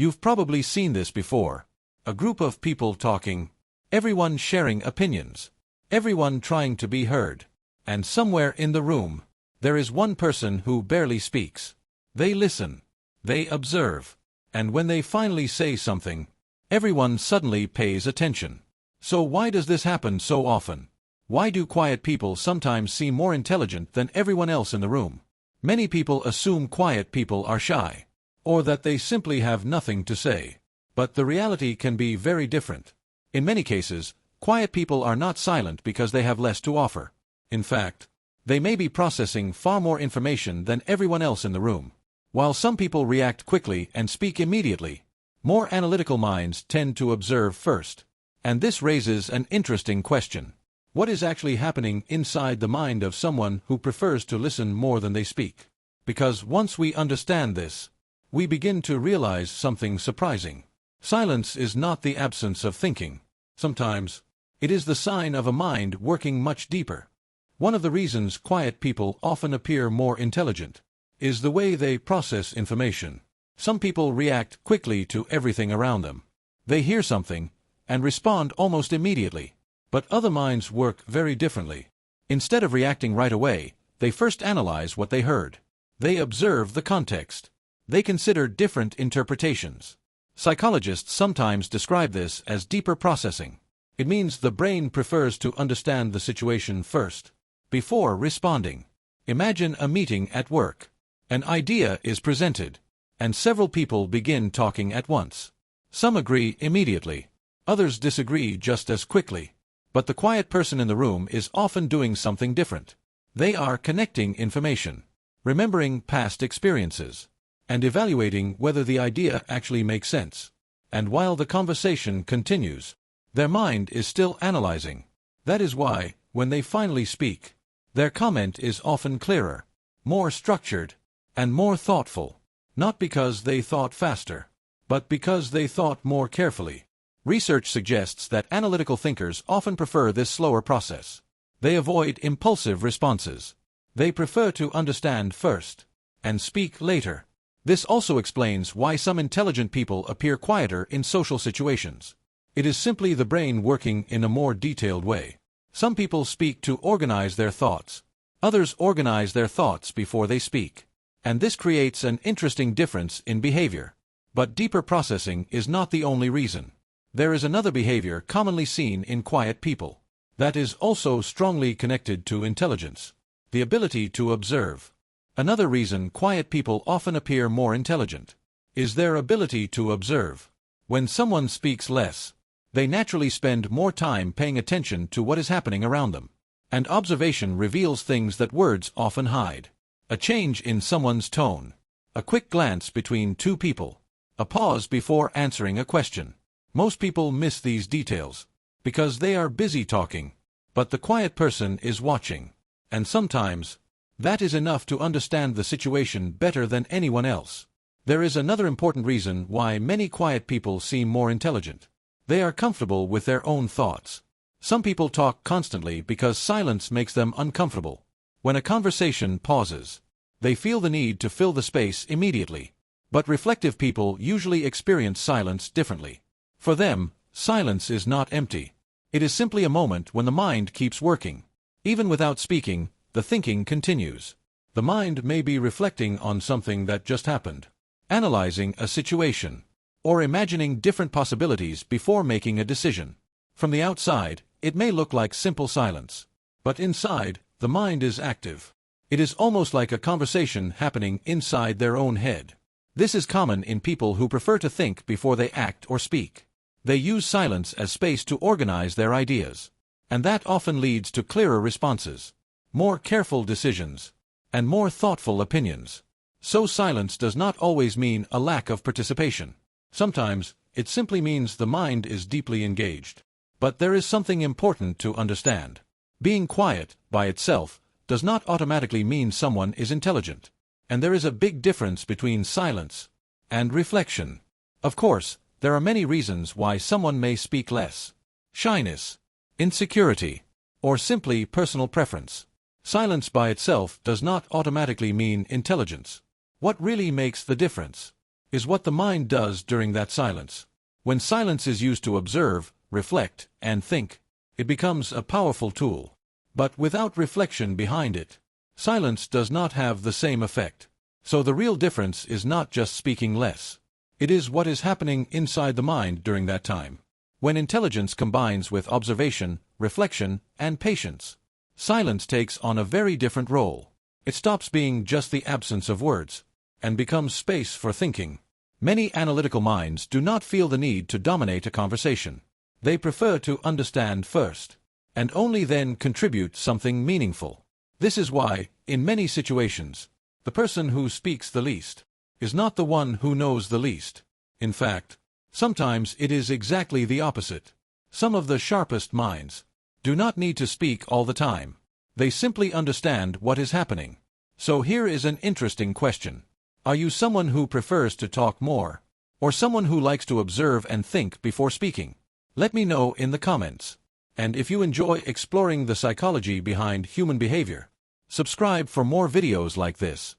You've probably seen this before. A group of people talking, everyone sharing opinions, everyone trying to be heard. And somewhere in the room, there is one person who barely speaks. They listen, they observe, and when they finally say something, everyone suddenly pays attention. So why does this happen so often? Why do quiet people sometimes seem more intelligent than everyone else in the room? Many people assume quiet people are shy, or that they simply have nothing to say. But the reality can be very different. In many cases, quiet people are not silent because they have less to offer. In fact, they may be processing far more information than everyone else in the room. While some people react quickly and speak immediately, more analytical minds tend to observe first. And this raises an interesting question. What is actually happening inside the mind of someone who prefers to listen more than they speak? Because once we understand this, we begin to realize something surprising. Silence is not the absence of thinking. Sometimes, it is the sign of a mind working much deeper. One of the reasons quiet people often appear more intelligent is the way they process information. Some people react quickly to everything around them. They hear something and respond almost immediately. But other minds work very differently. Instead of reacting right away, they first analyze what they heard. They observe the context. They consider different interpretations. Psychologists sometimes describe this as deeper processing. It means the brain prefers to understand the situation first, before responding. Imagine a meeting at work. An idea is presented, and several people begin talking at once. Some agree immediately. Others disagree just as quickly. But the quiet person in the room is often doing something different. They are connecting information, remembering past experiences, and evaluating whether the idea actually makes sense. And while the conversation continues, their mind is still analyzing. That is why, when they finally speak, their comment is often clearer, more structured, and more thoughtful. Not because they thought faster, but because they thought more carefully. Research suggests that analytical thinkers often prefer this slower process. They avoid impulsive responses. They prefer to understand first and speak later. This also explains why some intelligent people appear quieter in social situations. It is simply the brain working in a more detailed way. Some people speak to organize their thoughts. Others organize their thoughts before they speak. And this creates an interesting difference in behavior. But deeper processing is not the only reason. There is another behavior commonly seen in quiet people that is also strongly connected to intelligence: the ability to observe. Another reason quiet people often appear more intelligent is their ability to observe. When someone speaks less, they naturally spend more time paying attention to what is happening around them. And observation reveals things that words often hide. A change in someone's tone, a quick glance between two people, a pause before answering a question. Most people miss these details because they are busy talking, but the quiet person is watching, and sometimes that is enough to understand the situation better than anyone else. There is another important reason why many quiet people seem more intelligent. They are comfortable with their own thoughts. Some people talk constantly because silence makes them uncomfortable. When a conversation pauses, they feel the need to fill the space immediately. But reflective people usually experience silence differently. For them, silence is not empty. It is simply a moment when the mind keeps working. Even without speaking, the thinking continues. The mind may be reflecting on something that just happened, analyzing a situation, or imagining different possibilities before making a decision. From the outside, it may look like simple silence. But inside, the mind is active. It is almost like a conversation happening inside their own head. This is common in people who prefer to think before they act or speak. They use silence as space to organize their ideas, and that often leads to clearer responses, more careful decisions, and more thoughtful opinions. So silence does not always mean a lack of participation. Sometimes, it simply means the mind is deeply engaged. But there is something important to understand. Being quiet, by itself, does not automatically mean someone is intelligent. And there is a big difference between silence and reflection. Of course, there are many reasons why someone may speak less: shyness, insecurity, or simply personal preference. Silence by itself does not automatically mean intelligence. What really makes the difference is what the mind does during that silence. When silence is used to observe, reflect, and think, it becomes a powerful tool. But without reflection behind it, silence does not have the same effect. So the real difference is not just speaking less. It is what is happening inside the mind during that time. When intelligence combines with observation, reflection, and patience, silence takes on a very different role. It stops being just the absence of words, and becomes space for thinking. Many analytical minds do not feel the need to dominate a conversation. They prefer to understand first, and only then contribute something meaningful. This is why, in many situations, the person who speaks the least is not the one who knows the least. In fact, sometimes it is exactly the opposite. Some of the sharpest minds do not need to speak all the time. They simply understand what is happening. So here is an interesting question. Are you someone who prefers to talk more, or someone who likes to observe and think before speaking? Let me know in the comments. And if you enjoy exploring the psychology behind human behavior, subscribe for more videos like this.